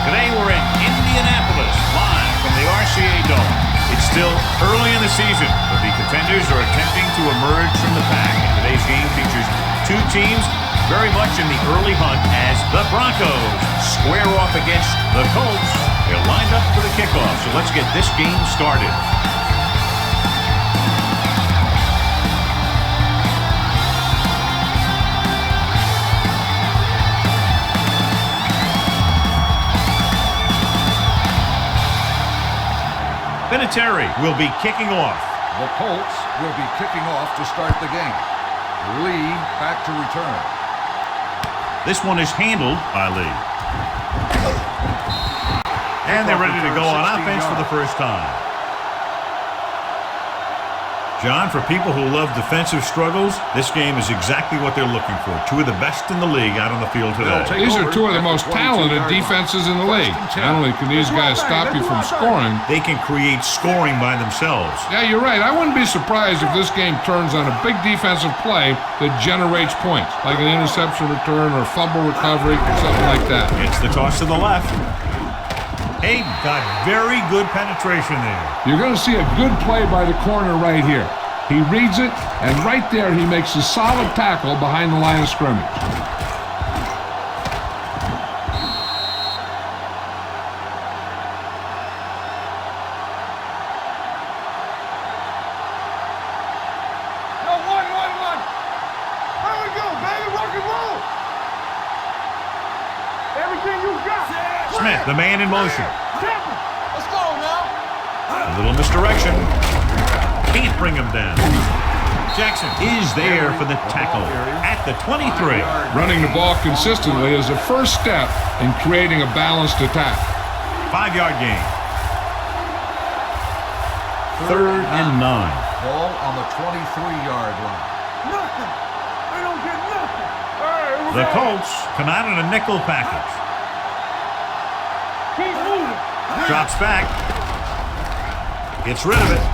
Today we're in Indianapolis, live from the RCA Dome. It's still early in the season, but the contenders are attempting to emerge from the pack. And today's game features two teams very much in the early hunt as the Broncos square off against the Colts. They're lined up for the kickoff, so let's get this game started. Vinatieri will be kicking off. The Colts will be kicking off to start the game. Lee back to return. This one is handled by Lee. And they're ready to go on offense for the first time. John, for people who love defensive struggles, this game is exactly what they're looking for. Two of the best in the league out on the field today. These are two of the most talented defenses in the league. Not only can these guys stop you from scoring, they can create scoring by themselves. Yeah, you're right. I wouldn't be surprised if this game turns on a big defensive play that generates points, like an interception return or fumble recovery or something like that. It's the toss to the left. Hayden got very good penetration there. You're going to see a good play by the corner right here. He reads it, and right there he makes a solid tackle behind the line of scrimmage. One. There we go, baby. Rock and roll. Everything you got. Smith, the man in motion. Let's go now. A little misdirection. Can't bring him down. Jackson is there for the tackle at the 23. Running the ball consistently is the first step in creating a balanced attack. 5-yard gain. 3rd and 9. Ball on the 23-yard line. Nothing. They don't get nothing. All right, The Colts come out in a nickel package. keep moving. Drops back. Gets rid of it.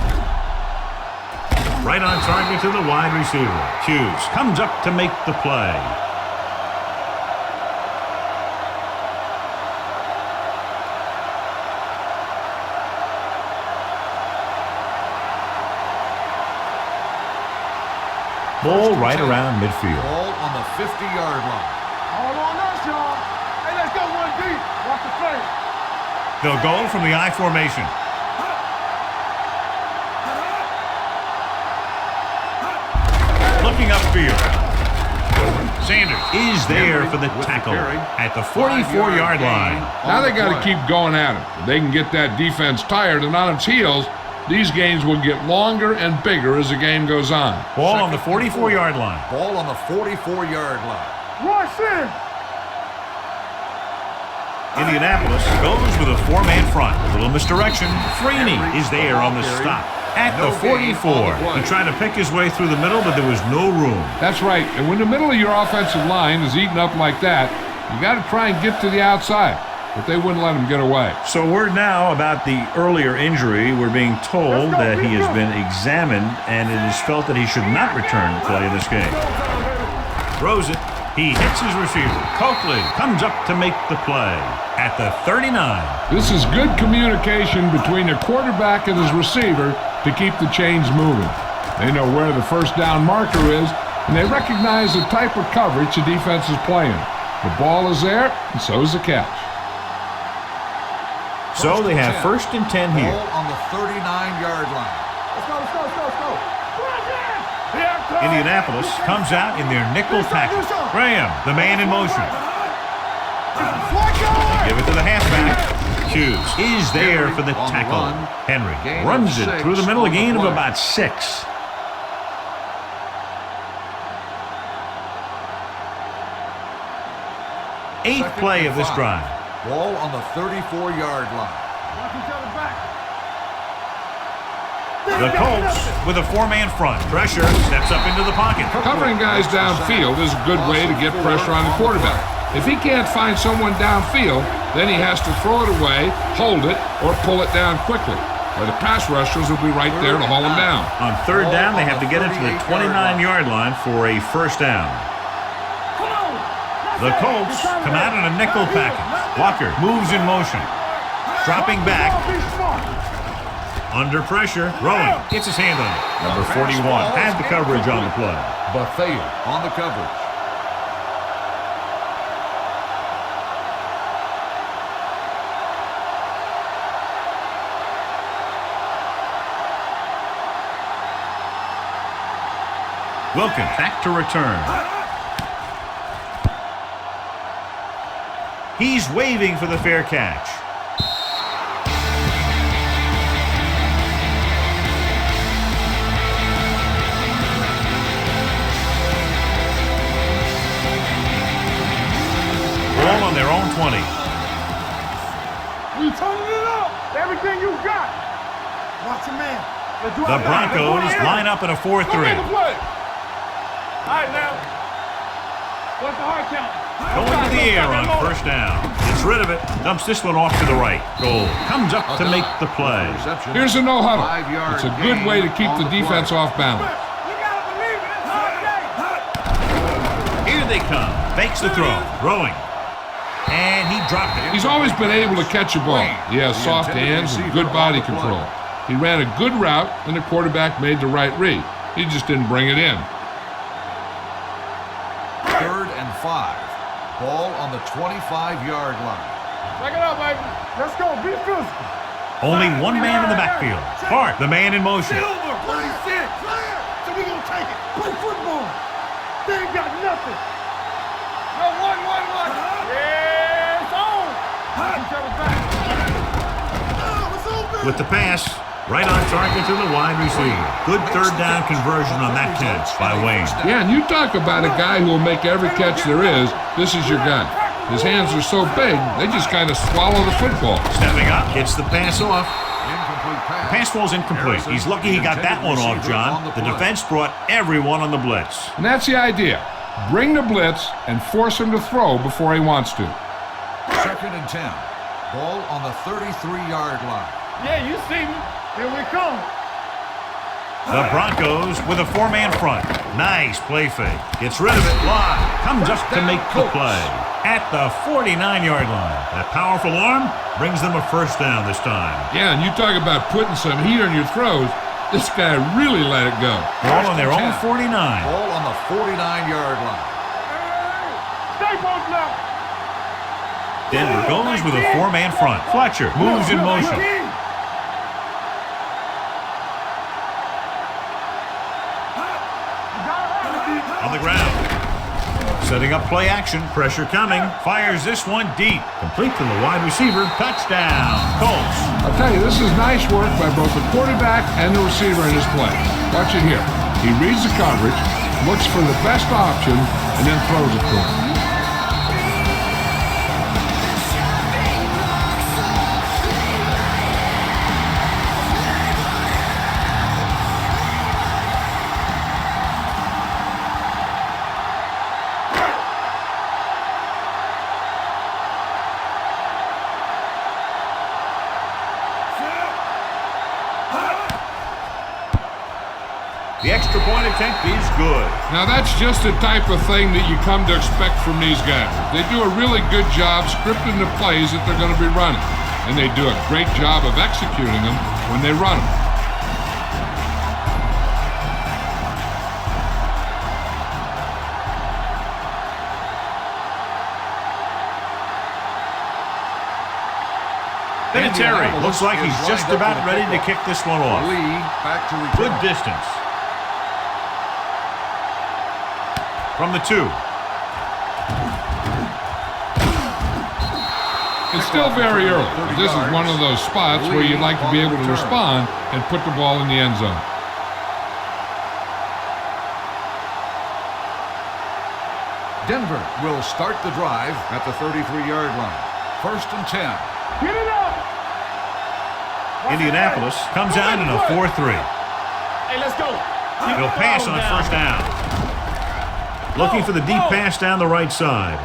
Right on target to the wide receiver. Hughes comes up to make the play. Ball right around midfield. Ball on the 50-yard line. All on us, y'all. Hey, let's go one deep. Watch the play. They'll go from the I formation. Looking upfield. Sanders is there for the tackle at the 44-yard line. Now they got to keep going at it. If they can get that defense tired and on its heels, these games will get longer and bigger as the game goes on. Ball on the 44-yard line. Ball on the 44-yard line. Rush in. Indianapolis goes with a 4-man front. A little misdirection. Freeney is there on the stop at the 44. He tried to pick his way through the middle, but there was no room. That's right. And when the middle of your offensive line is eaten up like that, you got to try and get to the outside. But they wouldn't let him get away. So word now about the earlier injury. We're being told that he has been examined, and it is felt that he should not return to play in this game. Throws it. He hits his receiver. Coakley comes up to make the play at the 39. This is good communication between the quarterback and his receiver to keep the chains moving. They know where the first down marker is, and they recognize the type of coverage the defense is playing. The ball is there, and so is the catch. So they have 1st and 10 here. Ball on the 39-yard line. Let's go. Indianapolis comes out in their nickel package. Graham, the man in motion. Give it to the halfback. Hughes is there for the tackle. Henry runs it through the middle, a gain of about 6. Eighth play of this drive. Ball on the 34-yard line. Watch each other back. The Colts with a 4-man front. Pressure, steps up into the pocket. Covering guys downfield is a good way to get pressure on the quarterback. If he can't find someone downfield, then he has to throw it away, hold it, or pull it down quickly. Or the pass rushers will be right there to haul him down. On 3rd down, they have to get it to the 29-yard line for a first down. The Colts come out in a nickel package. Walker moves in motion. Dropping back. Be smart. Under pressure. Throwing. Gets his hand on it. Number 41 has the coverage on the play. Bethea on the coverage. Wilkins back to return. He's waving for the fair catch. Ball on their own 20. We turning it up. Everything you got. Watch your man. The Broncos line up in a 4-3. All right, now. What's the hard count? Going to the air on first down. Gets rid of it. Dumps this one off to the right. Goal. Comes up to make the play. Here's a no-huddle. It's a good way to keep the defense off balance. You gotta believe it. It's hard day. Here they come. Fakes the throw. Throwing. And he dropped it. He's always been able to catch a ball. He has soft hands and good body control. He ran a good route, and the quarterback made the right read. He just didn't bring it in. 3rd and 5. Ball on the 25-yard line. Check it out, baby. Let's go. Be physical. Only one man in the backfield. Clark, the man in motion. Silver. 36. So we gonna take it. Play football. They ain't got nothing. No, one. Yeah, it's on. Each other back. It's open. With the pass, right on target to the wide receiver. Good third down conversion on that catch by Wayne. Yeah, and you talk about a guy who will make every catch there is. This is your guy. His hands are so big, they just kind of swallow the football. Stepping up, gets the pass off. Incomplete The pass. pass ball's incomplete. He's lucky he got that one off, John. The defense brought everyone on the blitz. And that's the idea. Bring the blitz and force him to throw before he wants to. 2nd and 10. Ball on the 33-yard line. Yeah, you see me. Here we come. The Broncos with a 4-man front. Nice play fake. Gets rid of it. Wide. Comes up to make the play. At the 49-yard line. That powerful arm brings them a first down this time. Yeah, and you talk about putting some heat on your throws. This guy really let it go. Ball on their own 49. Ball on the 49-yard line. Stay both now. Denver goes with a 4-man front. Fletcher moves in motion. On the ground. Setting up play action. Pressure coming. Fires this one deep. Complete to the wide receiver. Touchdown. Colts. I'll tell you, this is nice work by both the quarterback and the receiver in his play. Watch it here. He reads the coverage, looks for the best option, and then throws it to him. The extra point attempt is good. Now that's just the type of thing that you come to expect from these guys. They do a really good job scripting the plays that they're going to be running. And they do a great job of executing them when they run them. Terry looks like he's just about ready to kick this one off. Lee back to Good return. distance. From the 2. It's still very early. But this is one of those spots where you'd like to be able to respond and put the ball in the end zone. Denver will start the drive at the 33-yard line. 1st and 10. Get it up. Indianapolis comes out in a 4-3. Hey, let's go. He'll pass on first down. Looking for the deep pass down the right side.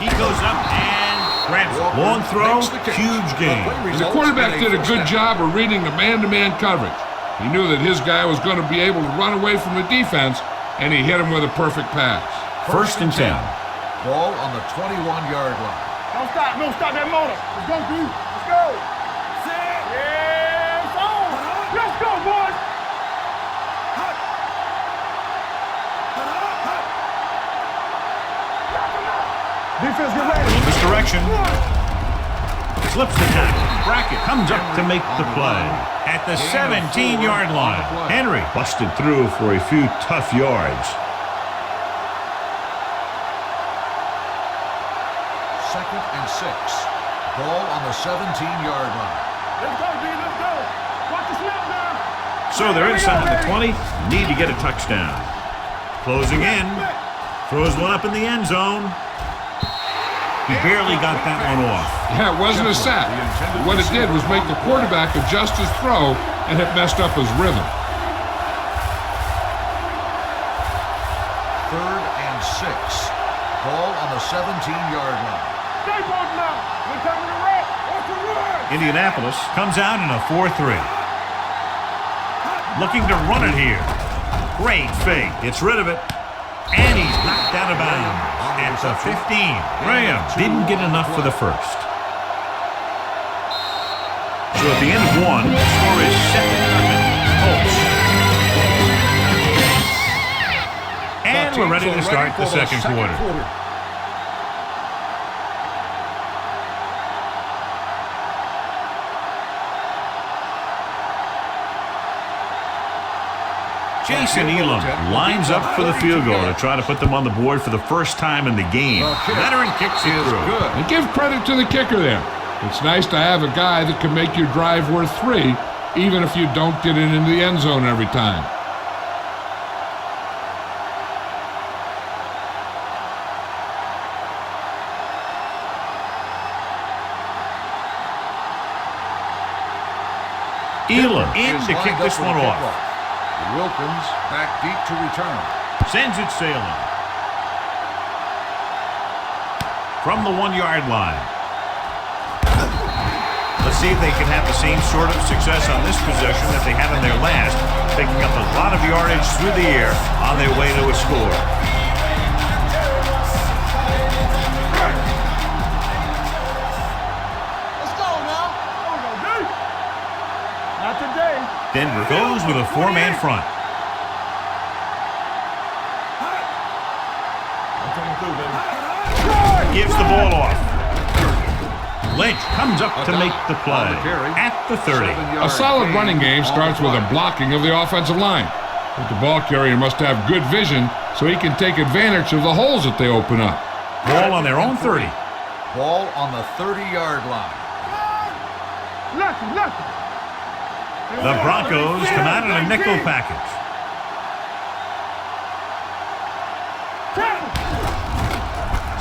He goes up and grabs it. Long throw, huge gain. And the quarterback did a good job of reading the man-to-man coverage. He knew that his guy was going to be able to run away from the defense, and he hit him with a perfect pass. 1st and 10. Ball on the 21-yard line. Don't stop. No, stop that motor. Let's go, dude. Let's go. Set. Yeah, it's on. Let's go, boys. Defense, get ready. Misdirection. Slips the tackle. Brackett comes up to make the play. At the 17-yard line, Henry busted through for a few tough yards. Second and 6. Ball on the 17-yard line. Let's go, D. Let's go. Watch the snap now. So they're inside the 20. Need to get a touchdown. Closing in. Throws one up in the end zone. He barely got that one off. Yeah, it wasn't a sack. What it did was make the quarterback adjust his throw, and it messed up his rhythm. Third and 6. Ball on the 17-yard line. Stay both now. We're coming to run. What's the run? Indianapolis comes out in a 4-3. Looking to run it here. Great fake. Gets rid of it. And he's knocked out of bounds at the 15. Graham didn't get enough for the first. So at the end of one, the score is 7-0 Colts. And we're ready to start the second quarter. Jason Elam lines up for the field goal to try to put them on the board for the first time in the game. Veteran kicks it through. And give credit to the kicker there. It's nice to have a guy that can make your drive worth 3, even if you don't get it into the end zone every time. Elam in to kick this one off. Wilkins back deep to return. Sends it sailing. From the 1-yard line. Let's see if they can have the same sort of success on this possession that they had on their last, picking up a lot of yardage through the air on their way to a score. Let's go now. Go, D. Not today. Denver goes with a 4-man front. Gives the ball off. Lynch comes up to make the play at the 30. A solid running game starts with a blocking of the offensive line. But the ball carrier must have good vision so he can take advantage of the holes that they open up. Ball on their own 30. Ball on the 30-yard line. Lucky. The Broncos come out in a nickel package.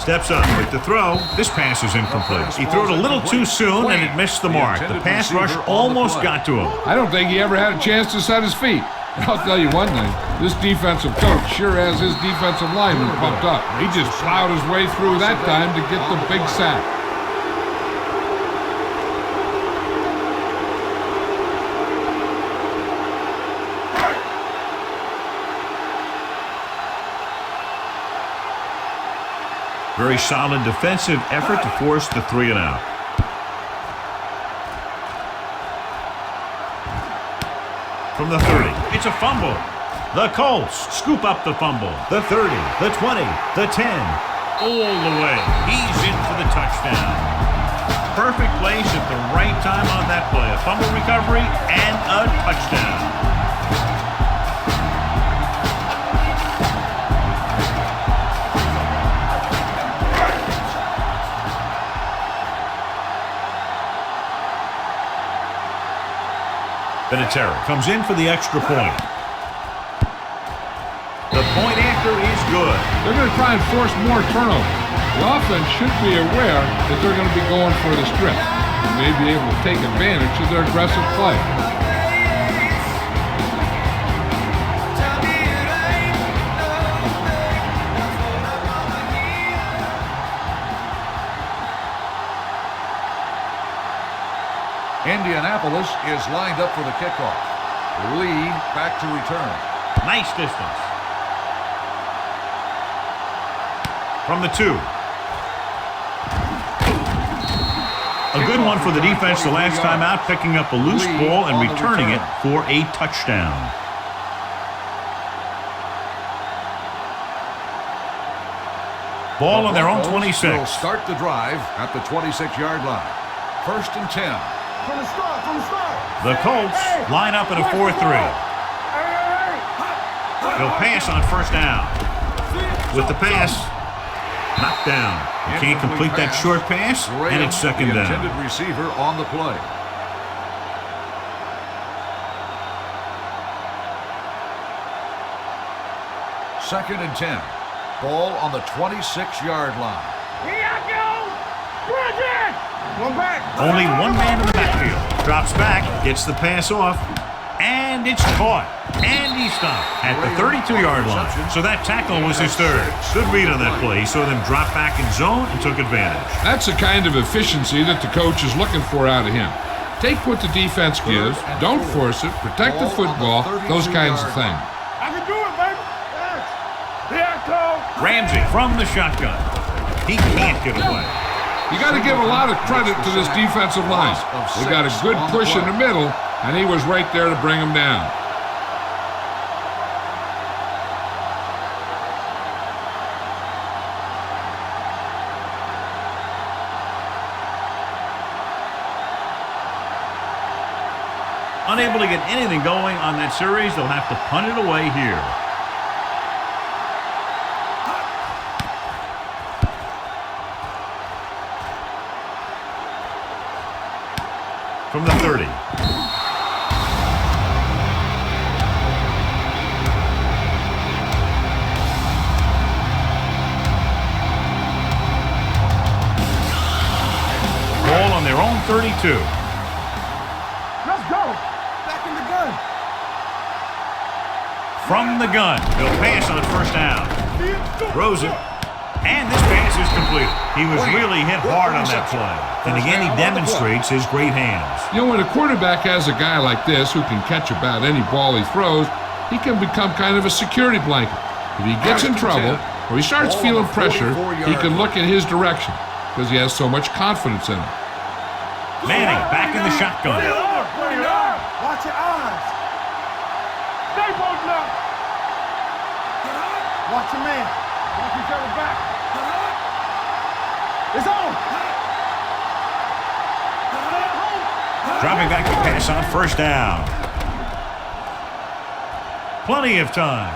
Steps up with the throw. This pass is incomplete. He threw it a little too soon and it missed the mark. The pass rush almost got to him. I don't think he ever had a chance to set his feet. And I'll tell you one thing, this defensive coach sure has his defensive lineman pumped up. He just plowed his way through that time to get the big sack. Very solid defensive effort to force the 3 and out. From the 30, it's a fumble. The Colts scoop up the fumble. The 30, the 20, the 10, all the way. He's in for the touchdown. Perfect place at the right time on that play. A fumble recovery and a touchdown. Vinatieri comes in for the extra point. The point after is good. They're going to try and force more turnovers. The offense should be aware that they're going to be going for the strip. And may be able to take advantage of their aggressive play. Indianapolis is lined up for the kickoff. Lee back to return. Nice distance. From the 2. A good one for the defense the last time out, picking up a loose ball and returning it for a touchdown. Ball on their own 26. Will start the drive at the 26-yard line. 1st and 10. From the start. The Colts line up in a 4-3. They'll pass on 1st down. With the pass, knocked down. You can't complete that short pass, and it's 2nd down. Intended receiver on the play. Second and 10. Ball on the 26-yard line. Here I go. Bridget. One back. Only one man in the backfield. Drops back, gets the pass off, and it's caught. And he stopped at the 32-yard line. So that tackle was his 3rd. Good read on that play. He saw them drop back in zone and took advantage. That's the kind of efficiency that the coach is looking for out of him. Take what the defense gives, don't force it, protect the football, those kinds of things. I can do it, baby. Here I come. Ramsey from the shotgun. He can't get away. You got to give a lot of credit to this defensive line. They got a good push in the middle, and he was right there to bring him down. Unable to get anything going on that series, they'll have to punt it away here. From the 30. Ball on their own 32. Let's go. Back in the gun. From the gun. They'll pass on 1st down. Throws it. And this pass is completed. He was really hit hard on that play. And again, he demonstrates his great hands. You know, when a quarterback has a guy like this who can catch about any ball he throws, he can become kind of a security blanket. If he gets in trouble or he starts feeling pressure, he can look in his direction because he has so much confidence in him. Manning back in the shotgun. Watch your eyes. Stay posted up. Watch your man. Watch each other back. It's on. Dropping back to pass on 1st down. Plenty of time.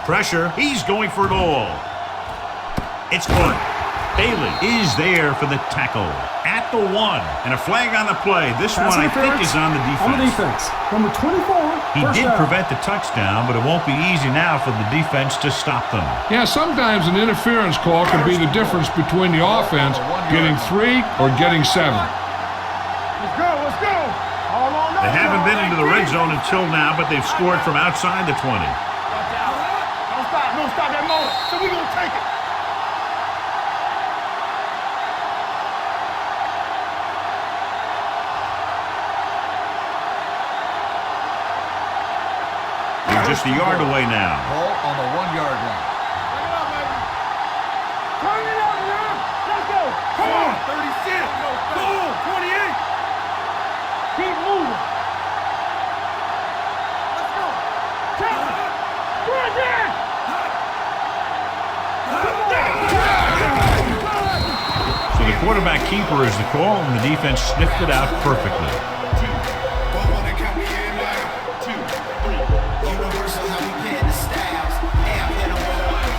Pressure. He's going for it all. It's good. Bailey is there for the tackle. At the 1. And a flag on the play. This one, I think, is on the defense. On the defense. Number 24. He did prevent the touchdown, but it won't be easy now for the defense to stop them. Yeah, sometimes an interference call can be the difference between the offense getting 3 or getting 7. Let's go. Let's go. All on They haven't been into the red zone until now, but they've scored from outside the 20. Watch out. Don't stop. Don't stop that motor. So we're going to take it. They're just a yard away now. Ball on the 1-yard line. Turn it up, baby. Turn it up, man. Let's go. Come on. 36. Boom. 28. Keep moving. Let's go. Check. Bridge in. So the quarterback keeper is the call, and the defense sniffed it out perfectly.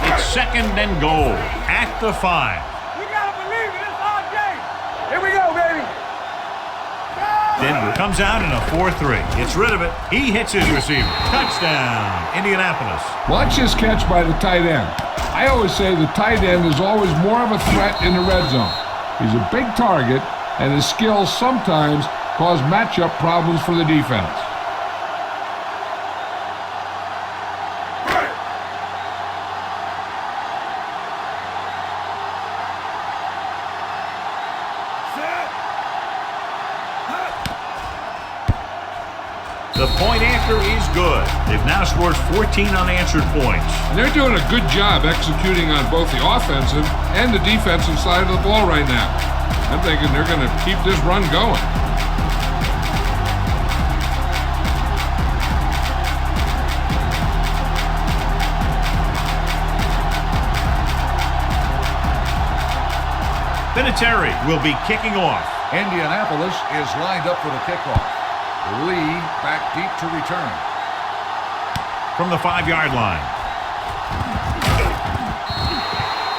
It's 2nd and goal at the 5. We got to believe it. It's our game. Here we go, baby. Denver comes out in a 4-3. Gets rid of it. He hits his receiver. Touchdown, Indianapolis. Watch this catch by the tight end. I always say the tight end is always more of a threat in the red zone. He's a big target, and his skills sometimes cause matchup problems for the defense. The point after is good. They've now scored 14 unanswered points. And they're doing a good job executing on both the offensive and the defensive side of the ball right now. I'm thinking they're going to keep this run going. Vinatieri will be kicking off. Indianapolis is lined up for the kickoff. Lee back deep to return. From the 5-yard line.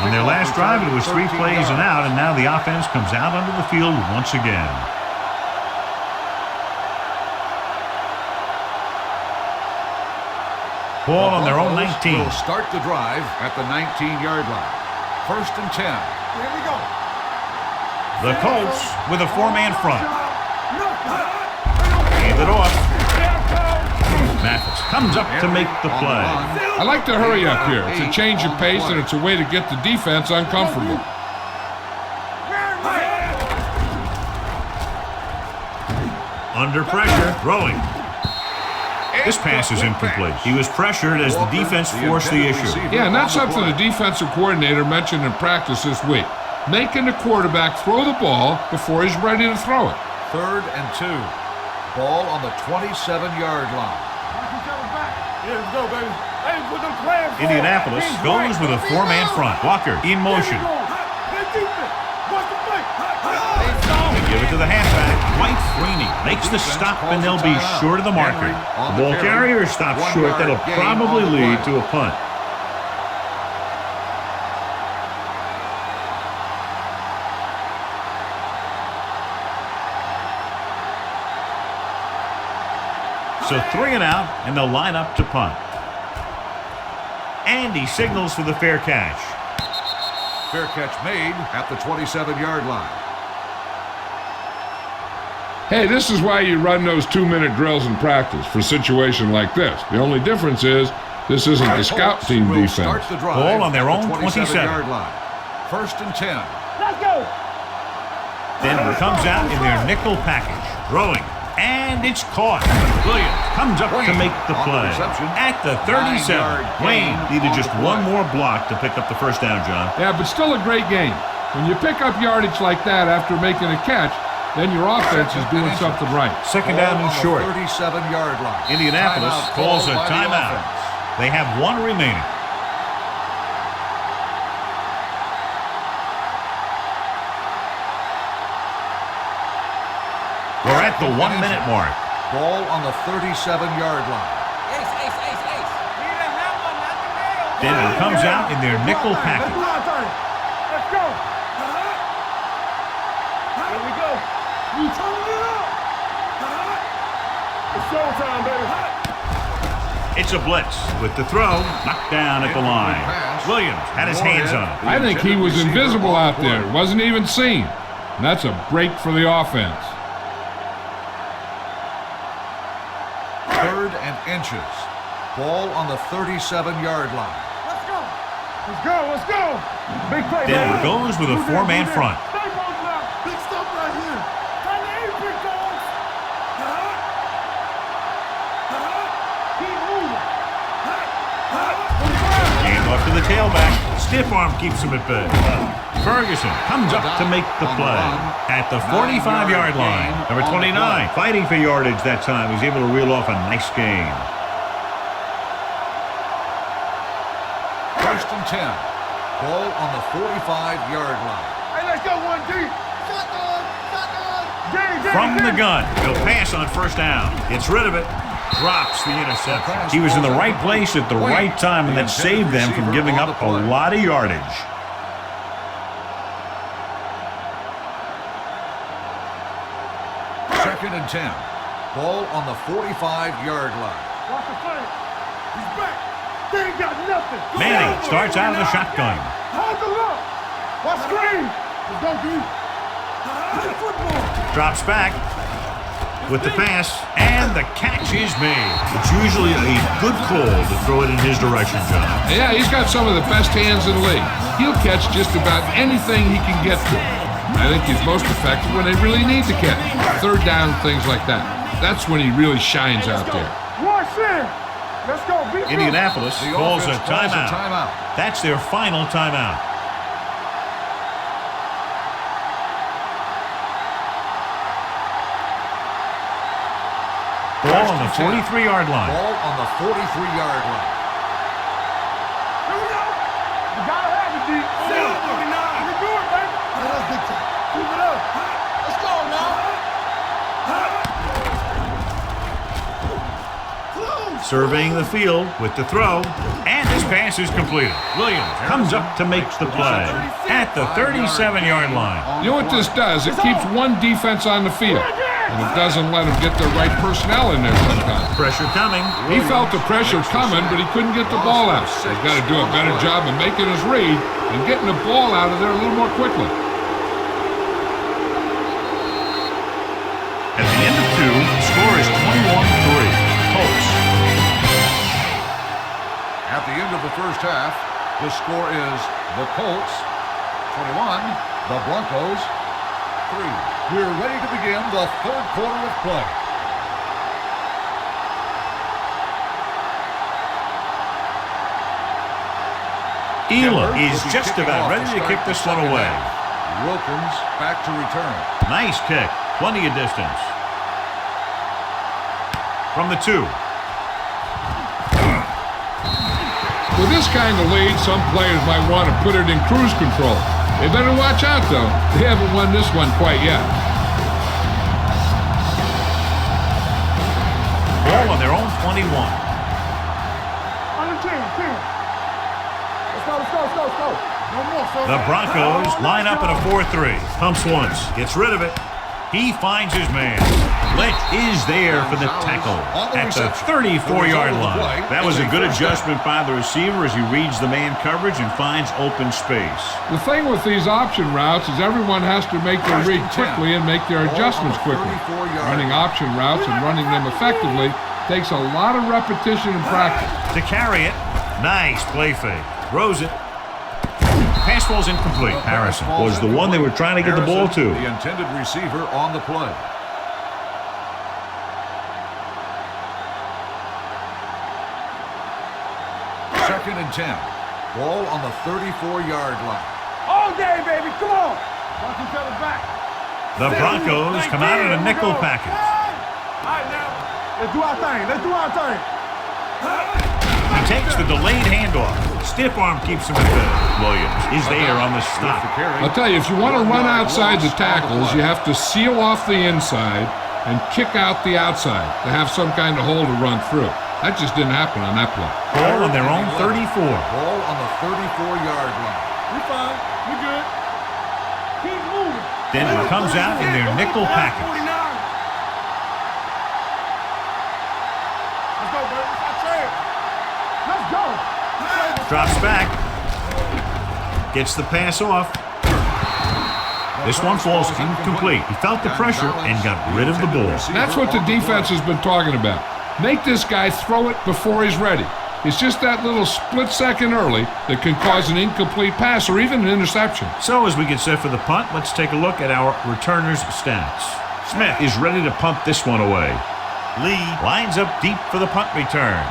On their last drive, it was 3 plays and out, and now the offense comes out onto the field once again. Ball on their own 19. Will start the drive at the 19-yard line. 1st and 10. Here we go. The Colts with a 4-man front. Hand it off. Mathis comes up to make the play. I like to hurry up here. It's a change of pace, and it's a way to get the defense uncomfortable. Under pressure, throwing. This pass is incomplete. He was pressured as the defense forced the issue. Yeah, and that's something the defensive coordinator mentioned in practice this week. Making the quarterback throw the ball before he's ready to throw it. 3rd and 2. Ball on the 27-yard line. Here we go, baby. Hey, put them clams on. Indianapolis goes with a 4-man front. Walker in motion. They give it to the halfback. White Freeney makes the stop, and they'll be short of the marker. The ball carrier stops short. That'll probably lead to a punt. So 3 and out, and they'll line up to punt. And he signals for the fair catch. Fair catch made at the 27-yard line. Hey, this is why you run those 2-minute drills in practice for a situation like this. The only difference is this isn't the scout team defense. Ball on their own 27. Line. 1st and 10. Let's go. Denver comes out in their nickel package. Throwing. And it's caught. Williams comes up to make the play. At the 37. Wayne needed just one more block to pick up the first down, John. Yeah, but still a great game. When you pick up yardage like that after making a catch, then your offense is doing something right. 2nd down and short. 37-yard line. Indianapolis calls a timeout. They have 1 remaining. We're at the 1-minute mark. Ball on the 37-yard line. Denver comes out in their nickel package. Let's go. Here we go. You turn it up. It's showtime, baby. It's a blitz with the throw knocked down at the line. Williams had his hands on it. I think he was invisible out there. Wasn't even seen. And that's a break for the offense. 3rd and inches. Ball on the 37-yard line. Let's go. Let's go. Let's go. Big play. Denver goes with a 4-man front. Big stuff right here. Time to aim, big dogs. Keep moving. Hand off to the tailback. Stiff arm keeps him at bay. Ferguson comes up to make the play at the 45-yard line. Number 29, fighting for yardage that time, was able to reel off a nice gain. 1st and 10. Ball on the 45-yard line. Hey, let's go, 1D. Shotgun. From the gun, he'll pass on 1st down. Gets rid of it. Drops the interception. He was in the right place at the right time, and that saved them from giving up a lot of yardage. 2nd and 10. Ball on the 45-yard line. Watch the play. He's back. They ain't got nothing. Manning starts out of the shotgun. Hold the look. Watch screen. Let's go, dude. Football. Drops back with the pass, and the catch is made. It's usually a good call to throw it in his direction, John. Yeah, he's got some of the best hands in the league. He'll catch just about anything he can get to. I think he's most effective when they really need to catch. 3rd down, things like that. That's when he really shines out there. Watch in. Let's go. Indianapolis calls a offense calls a timeout. timeout. That's their final timeout. Ball on the 43-yard line. Ball on the 43-yard line. Here we go. You gotta have it, D. 49. You can do it, baby. That's big time. Keep it up. Let's go now. Surveying the field with the throw, and his pass is completed. Williams comes up to make the play at the 37-yard line. You know what this does? It keeps one defense on the field, and it doesn't let them get the right personnel in there sometimes. Pressure coming. He felt the pressure coming, but he couldn't get the ball out. He's got to do a better job of making his read and getting the ball out of there a little more quickly. At the end of 2, the score is 21-3. Colts. At the end of the first half, the score is the Colts 21, the Broncos 3. We're ready to begin the third quarter of play. Elam is just about ready to kick this one away. Wilkins back to return. Nice kick. Plenty of distance. From the 2. With this kind of lead, some players might want to put it in cruise control. They better watch out, though. They haven't won this one quite yet. Ball on their own 21. On the 10. Let's go. No more, son. The Broncos line up in a 4-3. Pumps once. Gets rid of it. He finds his man. Lynch is there for the tackle at the 34-yard line. That was a good adjustment by the receiver as he reads the man coverage and finds open space. The thing with these option routes is everyone has to make their read quickly and make their adjustments quickly. Running option routes and running them effectively takes a lot of repetition and practice. To carry it, nice play fake. Throws it. Pass ball's incomplete. Harrison was the one they were trying to get the ball to. The intended receiver on the play. Second and 10. Ball on the 34-yard line. All day, baby. Come on. Watch each other back. The Broncos come out in a nickel package. All right, now. Let's do our thing. He takes the delayed handoff. Stiff arm keeps him at the Williams is there on the stop. I'll tell you, if you want to run outside the tackles, you have to seal off the inside and kick out the outside to have some kind of hole to run through. That just didn't happen on that play. Ball on their own 34. Ball on the 34-yard line. We fine. We good. Keep moving. Denver comes out in their nickel package. 49. Let's go, baby. Let's go. Drops back. Gets the pass off. This one falls incomplete. He felt the pressure and got rid of the ball. That's what the defense has been talking about. Make this guy throw it before he's ready. It's just that little split second early that can cause an incomplete pass or even an interception. So as we get set for the punt, let's take a look at our returners' stats. Smith is ready to punt this one away. Lee lines up deep for the punt return.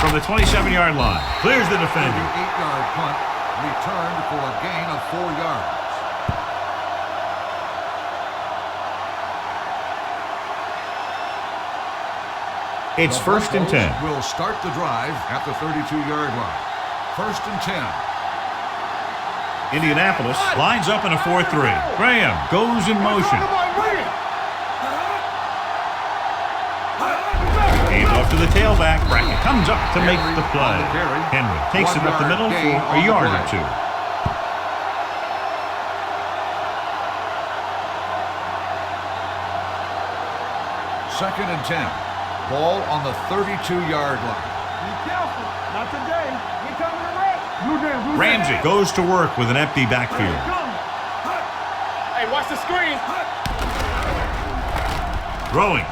From the 27-yard line, clears the defender. 8-yard punt returned for a gain of 4 yards. It's first and 10. Will start the drive at the 32-yard line. First and 10. Indianapolis lines up in a 4-3. Graham goes in motion. Hand off to the tailback. Brackett comes up to make the play. Henry takes it up the middle for a yard or two. Second and 10. Ball on the 32-yard line. Be careful. Not today. We coming to wreck. Blue Ramsey goes to work with an empty backfield. Hey, watch the screen. Throwing.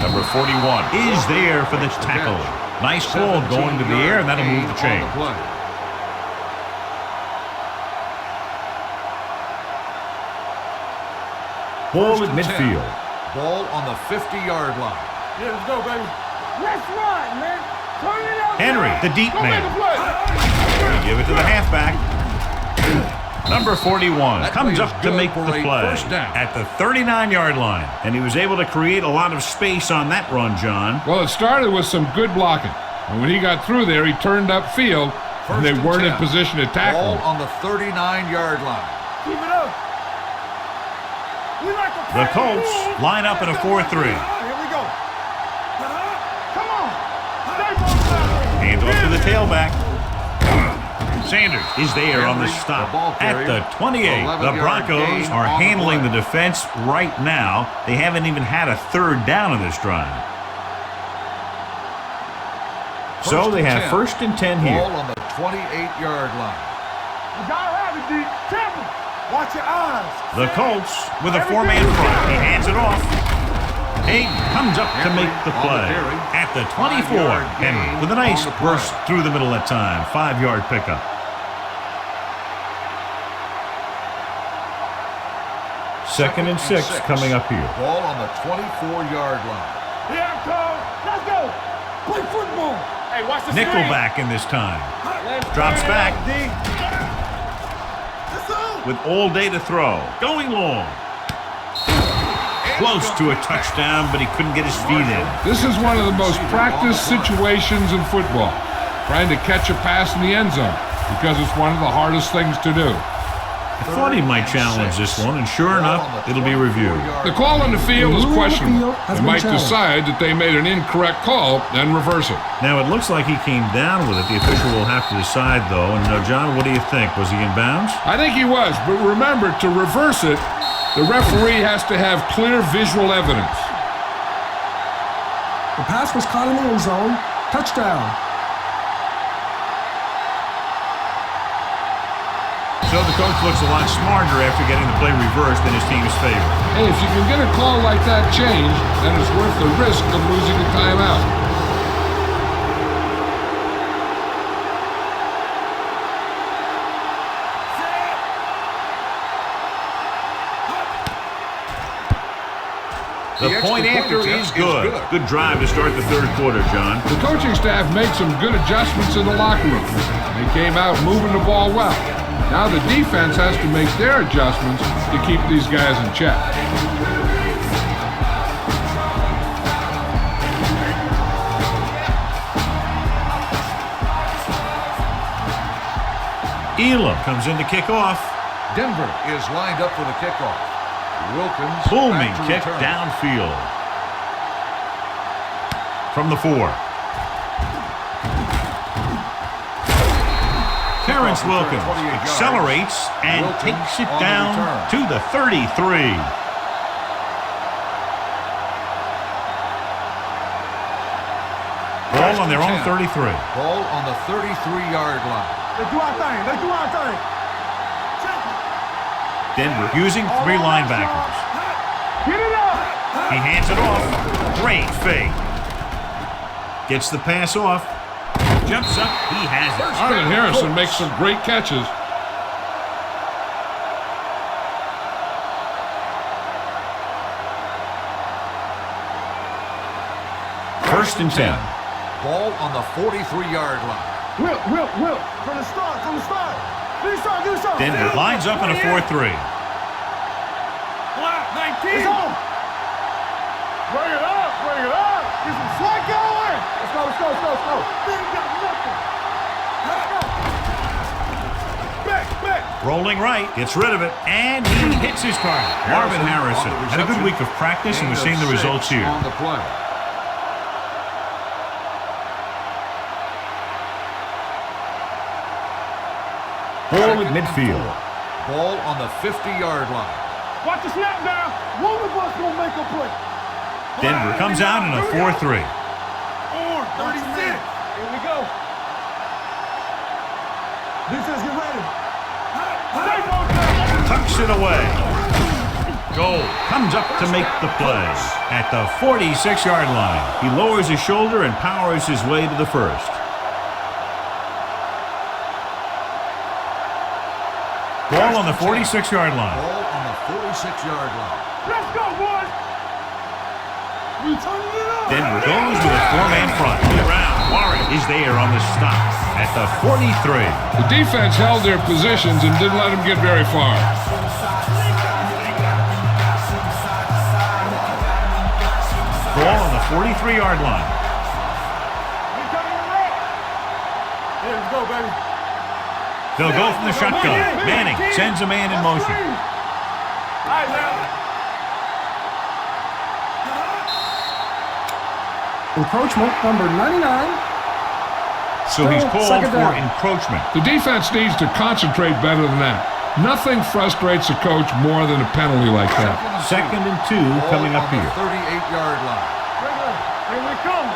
Number 41 is there for the tackle. Nice pull going to the air, and that'll move the chain. Ball at midfield. Ball on the 50-yard line. Yeah, let's go, baby. Let's run, man. Turn it up. Henry, the deep man. They give it to the halfback. Number 41 That comes play is up to good make for the a play first down. at the 39-yard line. And he was able to create a lot of space on that run, John. Well, it started with some good blocking. And when he got through there, he turned upfield, and they weren't in position to tackle Ball him. on the 39-yard line. Keep it up. We like to The play Colts rules. line up in a 4-3. Here we go. Come on. Stay on. Hand off to the tailback. Sanders is there on the stop the ball at carrier, the 28. The 11-yard Broncos gain are on the handling play. the defense right now. They haven't even had a third down in this drive. So they have 1st and 10 here. Ball on the 28-yard line. You gotta have it, D. Careful. Watch your eyes. The Colts with a 4-man front. He hands it off. Hayden comes up to make the play at the 24. Henry with a nice burst through the middle that time. 5-yard pickup. Second and 6 coming up here. Ball on the 24-yard line. Here it comes. Let's go. Play football. Hey, watch the Nickelback in this time. Drops back with all day to throw. Going long. Close to a touchdown, but he couldn't get his feet in. This is one of the most practiced situations in football, trying to catch a pass in the end zone, because it's one of the hardest things to do. I thought he might challenge this one, and sure enough, it'll be reviewed. The call on the field is The rule on the questionable. field has They been might challenged. decide that they made an incorrect call and reverse it. Now, it looks like he came down with it. The official will have to decide, though. And, John, what do you think? Was he in bounds? I think he was, but remember, to reverse it, the referee has to have clear visual evidence. The pass was caught in the end zone. Touchdown. So the coach looks a lot smarter after getting the play reversed in his team's favor. Hey, if you can get a call like that changed, then it's worth the risk of losing a timeout. The point after is good. Good drive to start the third quarter, John. The coaching staff made some good adjustments in the locker room. They came out moving the ball well. Now the defense has to make their adjustments to keep these guys in check. Elam comes in to kick off. Denver is lined up for the kickoff. Wilkins Booming back to kick return. downfield. From the 4. Terrence Wilkins accelerates and takes it down to the 33. Ball on their own 33. Ball on the 33-yard line. Let's do our thing. Let's do our thing. Denver using 3 linebackers. Get it up. He hands it off. Great fake. Gets the pass off. Jumps up. He has it. Arlen Harrison makes some great catches. First and 10. Ball on the 43-yard line. Will. From the start. Do something. Denver lines up in a 4-3. Black 19. It's on. Bring it up. Get some slack going. Let's go. They ain't got nothing. Let's go. Back. Rolling right, gets rid of it, and he hits his target. Marvin Harrison on the had a good reception. week of practice, and we're seeing the Gain of results 6 here. on the play. Ball at midfield. Ball on the 50-yard line. Watch the snap down. One of us gonna make a play. Denver comes out in a 4-3. 36. Here we go. Defense, get ready. Tucks it away. Goal comes up to make the play at the 46-yard line. He lowers his shoulder and powers his way to the first. Ball on the 46-yard line. Ball on the 46-yard line. Let's go, boys. We turning it up. Denver goes with a 4-man front. Around. Warren is there on the stop at the 43. The defense held their positions and didn't let them get very far. Ball on the 43-yard line. Here we go, baby. They'll go from the shotgun. Manning sends a man in motion. All right, now. Encroachment, number 99. So he's called Second for down. encroachment. The defense needs to concentrate better than that. Nothing frustrates a coach more than a penalty like that. Second and 2 Ball coming up on the here. 38-yard line. Here we come.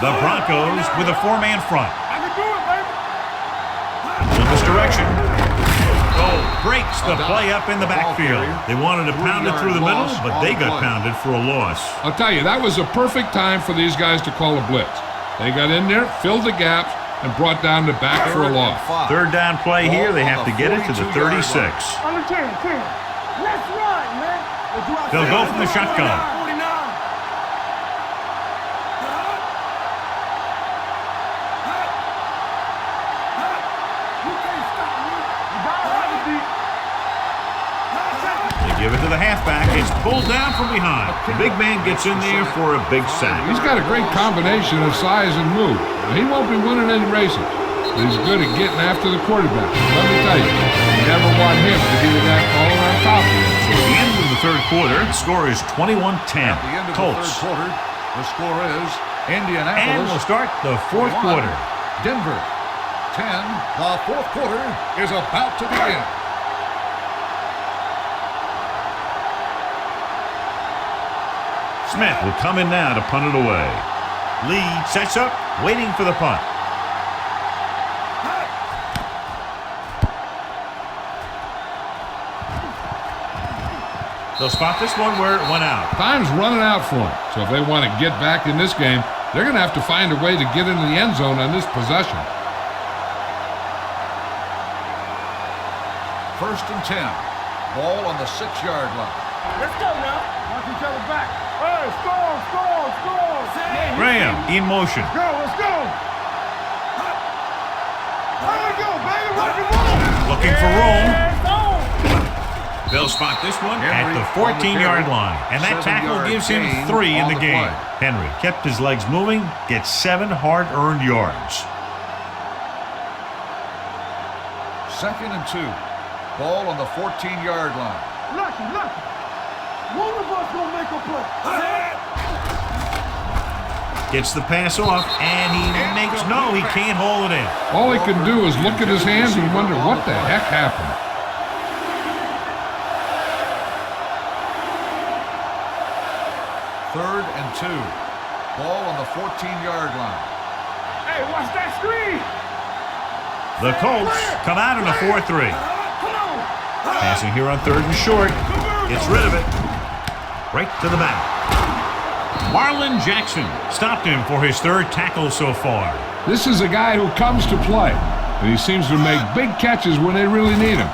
The Broncos with a 4-man front. I can do it, baby. In this direction. Oh, breaks the play up in the backfield. They wanted to pound it through the middle, but they got pounded for a loss. I'll tell you, that was a perfect time for these guys to call a blitz. They got in there, filled the gaps, and brought down the back for a loss. Third down play here. They have to get it to the 36. On the 10. Let's run, man. They'll go from the shotgun. 49. You can't stop me. You gotta beat. They give it to the halfback. It's pulled down from behind. The big man gets in there for a big sack. He's got a great combination of size and move. He won't be winning any races, but he's good at getting after the quarterback. Let me tell you, you never want him to be the guy falling on top of you. So at the end of the third quarter, the score is 21-10. At the end of Colts. the third quarter, the score is And Indianapolis. we'll start the fourth 1, quarter. Denver 10. The fourth quarter is about to begin. Smith will come in now to punt it away. Lee sets up, waiting for the punt. They'll spot this one where it went out. Time's running out for him, so if they want to get back in this game, they're going to have to find a way to get into the end zone on this possession. First and 10. Ball on the 6-yard line. Let's go now. Watch each other back. Hey, score. Yeah, Graham in motion. let's go. There we go, baby. Rock and roll. Looking for room. It's on. They'll spot this one at Henry the on the 14-yard carry. line. And that tackle 7-yard gives him gain 3 in on the the game. play. Henry kept his legs moving, gets 7 hard-earned yards. Second and 2. Ball on the 14-yard line. Lucky. One of us gonna make a play. Gets the pass off, and he can't haul it in. All he can do is look at his hands and wonder what the heck happened. Third and 2. Ball on the 14-yard line. Hey, watch that screen. The Colts come out in a 4-3. Come on. Passing here on third and short. Gets rid of it. Right to the back. Marlon Jackson stopped him for his 3rd tackle so far. This is a guy who comes to play, and he seems to make big catches when they really need him.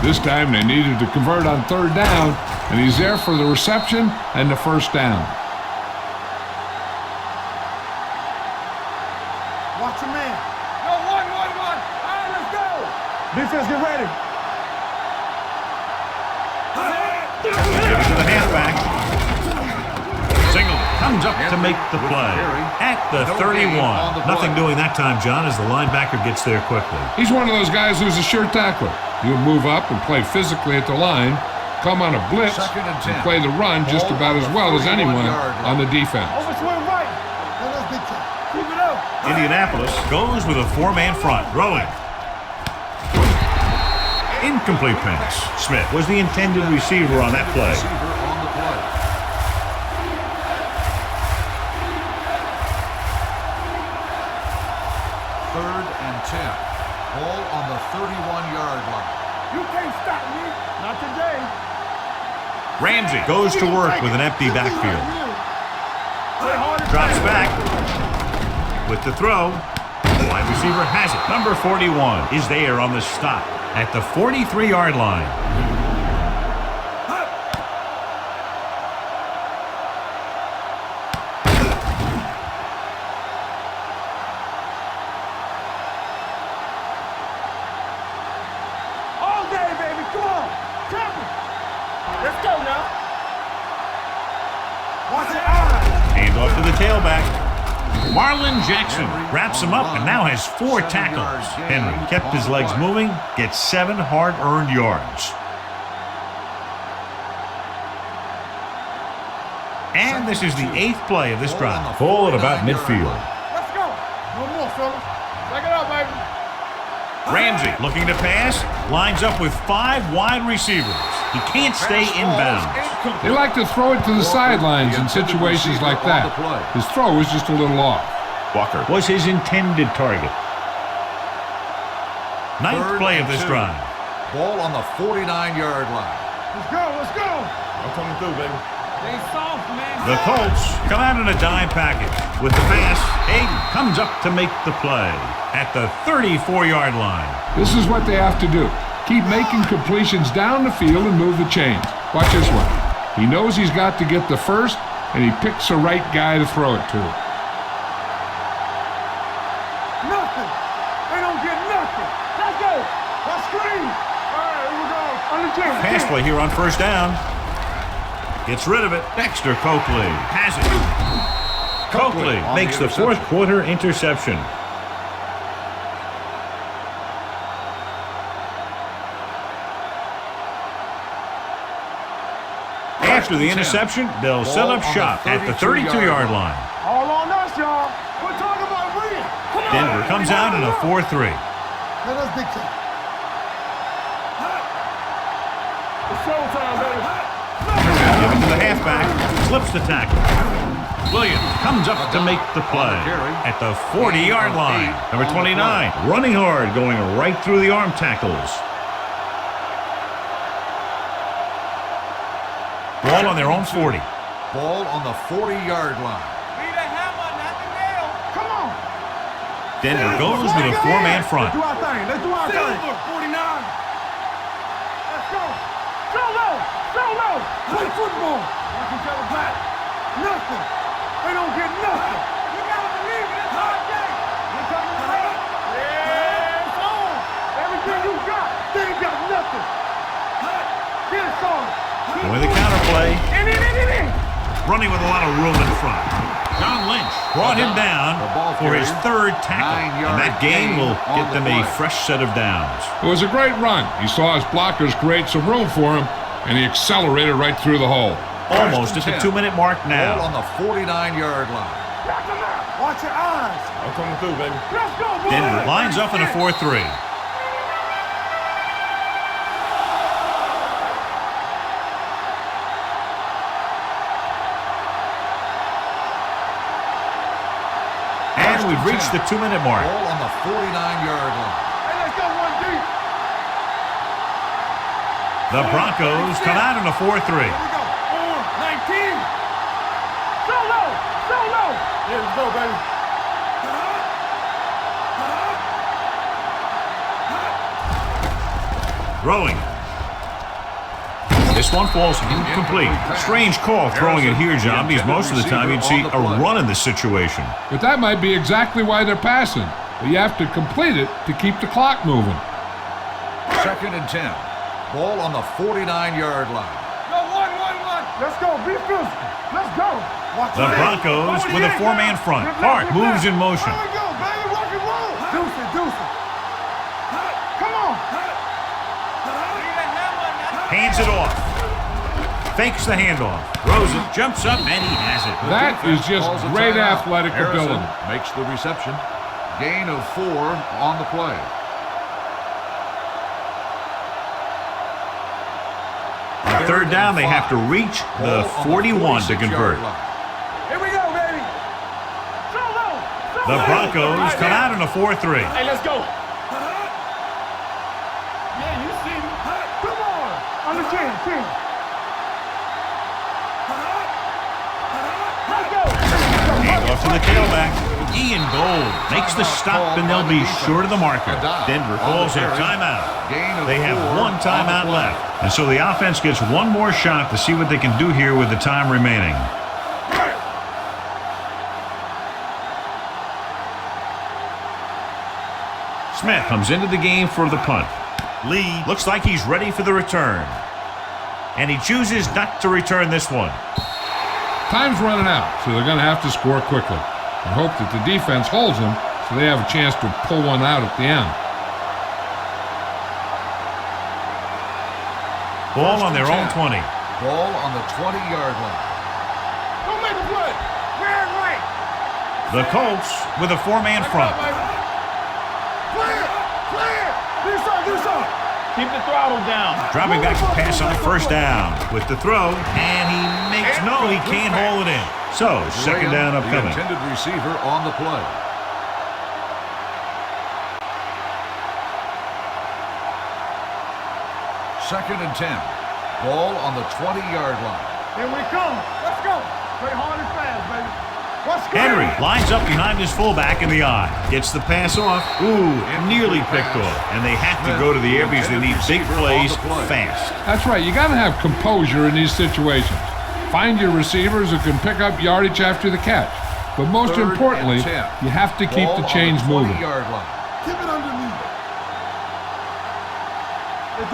This time they needed to convert on 3rd down, and he's there for the reception and the 1st down. Watch your man. Go, one. All right, let's go. Defense, get ready. Give it to the halfback. Single comes up to make the play at the 31. Nothing doing that time, John, as the linebacker gets there quickly. He's one of those guys who's a sure tackler. He'll move up and play physically at the line, come on a blitz, Second and 10. and play the run just about as well as anyone on the defense. Overswing right. Let's big time. Keep it up. Indianapolis goes with a 4-man front. Rolling. Incomplete pass. Smith was the intended receiver on that play. Receiver on the play. Third and 10. Ball on the 31-yard line. You can't stop me. Not today. Ramsey goes to work with an empty backfield. Drops back with the throw. The wide receiver has it. Number 41 is there on the stop at the 43-yard line. tailback. Marlon Jackson wraps him up and now has 4 tackles. Henry kept his legs moving, gets 7 hard-earned yards. And this is the 8th play of this drive. Ball at about midfield. Let's go. No more, fellas. Take it out, baby. Ramsey looking to pass, lines up with 5 wide receivers. He can't stay inbounds. They like to throw it to the sidelines in situations like that. His throw was just a little off. Walker was his intended target. 9th play of this drive. Ball on the 49-yard line. Let's go. Let's go. I'm coming through, baby. Stay soft, man. The Colts come out in a dime package. With the pass, Hayden comes up to make the play at the 34-yard line. This is what they have to do. Keep making completions down the field and move the chains. Watch this one. He knows he's got to get the first, and he picks the right guy to throw it to. Nothing. They don't get nothing. Let's go. Let's screen. All right, here we go. On the chain. Pass play here on first down. Gets rid of it. Dexter Coakley has it. Coakley makes the 4th quarter interception. After the interception, they'll set up shop at the 32-yard line. All on us, y'all. We're talking about winning. Come on. Denver comes out in a 4-3. Let us dictate. It's showtime, baby. Given to the halfback, slips the tackle. Williams comes up to make the play at the 40-yard line. Number 29, running hard, going right through the arm tackles. Ball on their own 40. Ball on the 40-yard line. Be the hammer, not the nail. Come on. Denver goes with a 4-man front. Let's do our thing. Let's do our thing. 49. Let's go. Go low. Go low. Play football. Watch each other back. Nothing. They don't get nothing. You gotta believe it. It's hard game. You're coming around. Yeah, it's on. Everything you got. They ain't got nothing. Get it started. With the counterplay. Running with a lot of room in front. John Lynch brought him down for his 3rd tackle. And that gain will get them a fresh set of downs. It was a great run. He saw his blockers create some room for him, and he accelerated right through the hole. Almost at the 2-minute mark now. Ball on the 49-yard line. Watch your eyes. I'm coming through, baby. Let's go, boy. Denver lines up in a 4-3. And we've reached the 2-minute mark. Ball on the 49-yard line. Hey, let's go one deep. The Broncos come out in a 4-3. Here we go. 19. So low. So low. Yeah, let's go, baby. Throwing. This one falls incomplete. Strange call throwing it here, John, because most of the time you'd see a run in this situation. But that might be exactly why they're passing. But you have to complete it to keep the clock moving. 2nd and 10. Ball on the 49-yard line. Go, 1. Let's go. Be physical. Let's go. Watch The Broncos with a 4-man front. Hart moves in motion. There we go, baby. Rock and roll. Deuce it. Come on. Hands it off. Fakes the handoff. Throws it, jumps up, and he has it. That is just Calls a great timeout. athletic Harrison ability. makes the reception. Gain of 4 on the play. On 3rd down, they have to reach the 41 to convert. Here we go, baby. So low. The Broncos come out in a 4-3. Hey, let's go. Yeah, you see me. Come on. On the chin. Let's go. Hand off to the tailback. Ian Gold makes the stop, and they'll be short of the marker. Denver calls a timeout. They have 1 timeout left, and so the offense gets 1 more shot to see what they can do here with the time remaining. Smith comes into the game for the punt. Lee looks like he's ready for the return, and he chooses not to return this one. Time's running out, so they're going to have to score quickly and hope that the defense holds them so they have a chance to pull one out at the end. Ball on their own 20. Ball on the 20-yard line. Don't make a play. We're right. The Colts with a four-man front. Clear. Clear. Do something. Keep the throttle down. Dropping back to pass on first down with the throw, and he makes no, he can't haul it in. So, second down The upcoming. intended receiver on the play. Second and 10. Ball on the 20-yard line. Here we come. Let's go. Play hard and fast, baby. What's good? Henry lines up behind his fullback in the eye. Gets the pass off. Ooh, nearly picked off. And they have to go to the air because they need big plays fast. That's right. You got to have composure in these situations. Find your receivers who can pick up yardage after the catch. But most Third importantly, and 10. you have to keep the chains moving. 20-yard line. Keep it underneath.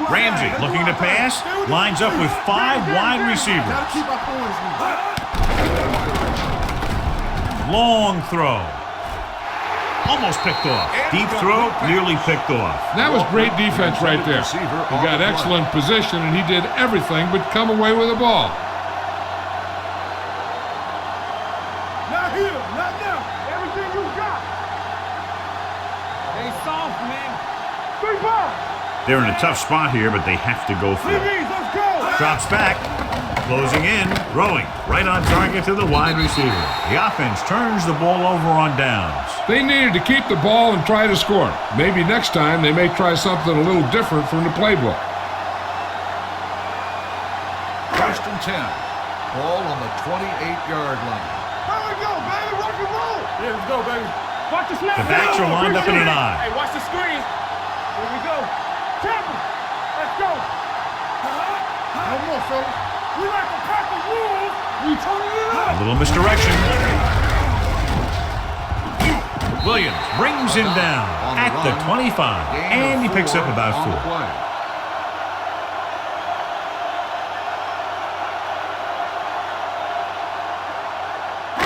Ramsey looking to pass. Lines up with 5 wide receivers. Gotta keep our points moving. Long throw. Almost picked off. Deep throw, nearly picked off. That was great defense right there. He got excellent position, and he did everything but come away with the ball. Not here. Not now. Everything you got. Hey, soft, man. 3 balls. They're in a tough spot here, but they have to go for it. CBs, let's go. Drops back. Closing in. Throwing. Right on target to the wide receiver. The offense turns the ball over on downs. They needed to keep the ball and try to score. Maybe next time they may try something a little different from the playbook. First and 10. Ball on the 28-yard line. Here we go, baby. Rock and roll. Yeah, let's go, baby. Watch the snap. The backs are lined up in an eye. Hey, watch the screen. Here we go. Tampa. Let's go. No more, fellas. We like to pack the wolves. We turning it A up. little misdirection. Williams brings him down at the 25, and he picks up about 4.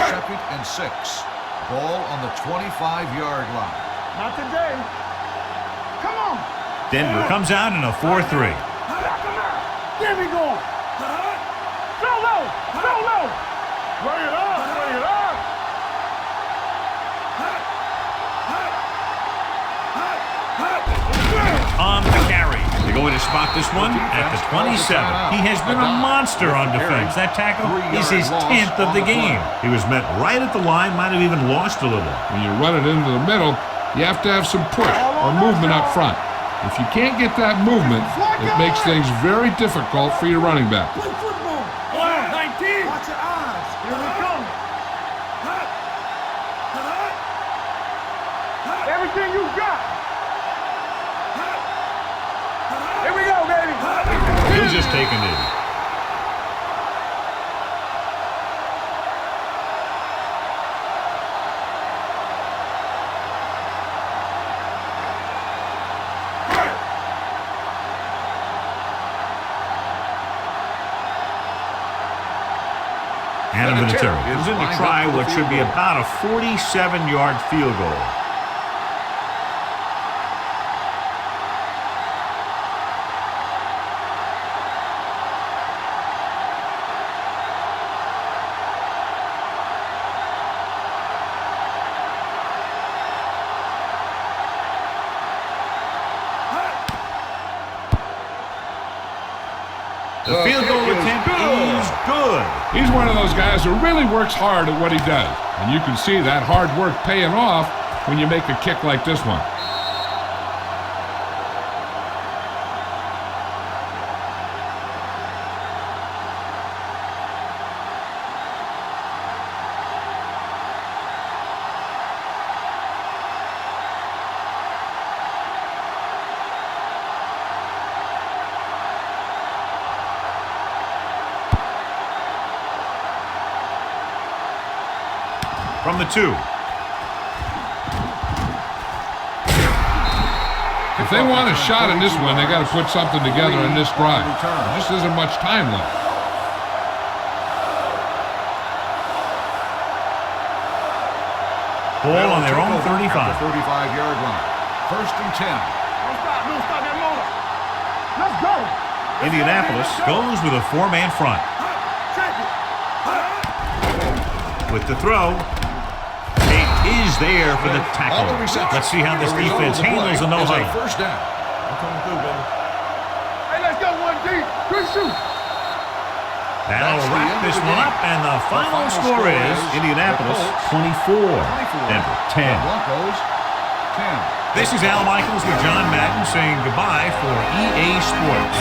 Second and 6. Ball on the 25-yard line. Not today. Come on. Denver comes out in a 4-3. There we go. Throw low. Throw low. Bring it up. Bring it up. On the carry. They're going to spot this one at the 27. He has been a monster on defense. That tackle is his 10th of the game. He was met right at the line, might have even lost a little. When you run it into the middle, you have to have some push or movement up front. If you can't get that movement, it makes things very difficult for your running back. Play football. 19. Watch your eyes. Here we come. Everything you got. Here we go, baby. He'll just take a knee. Adam Vinatieri is in to try what should be about a 47-yard field goal. The field goal attempt is good. He's one of those guys who really works hard at what he does. And you can see that hard work paying off when you make a kick like this one. From the 2. If they want a shot in this one, they got to put something together in this drive. There just isn't much time left. Ball on their own 35. 35-yard line. First and 10. Don't stop that motor. Let's go. Indianapolis goes with a 4-man front. Check it. With the throw. Tate is there for the tackle. On the reception. Let's see how this The result defense of the handles play a no is huddle. First down. I'm coming through, baby. Hey, let's go, 1D. Good shoot. That'll wrap this one up, and the final score is Indianapolis 24, Denver 10. Broncos 10. This is Al Michaels with John Madden saying goodbye for EA Sports.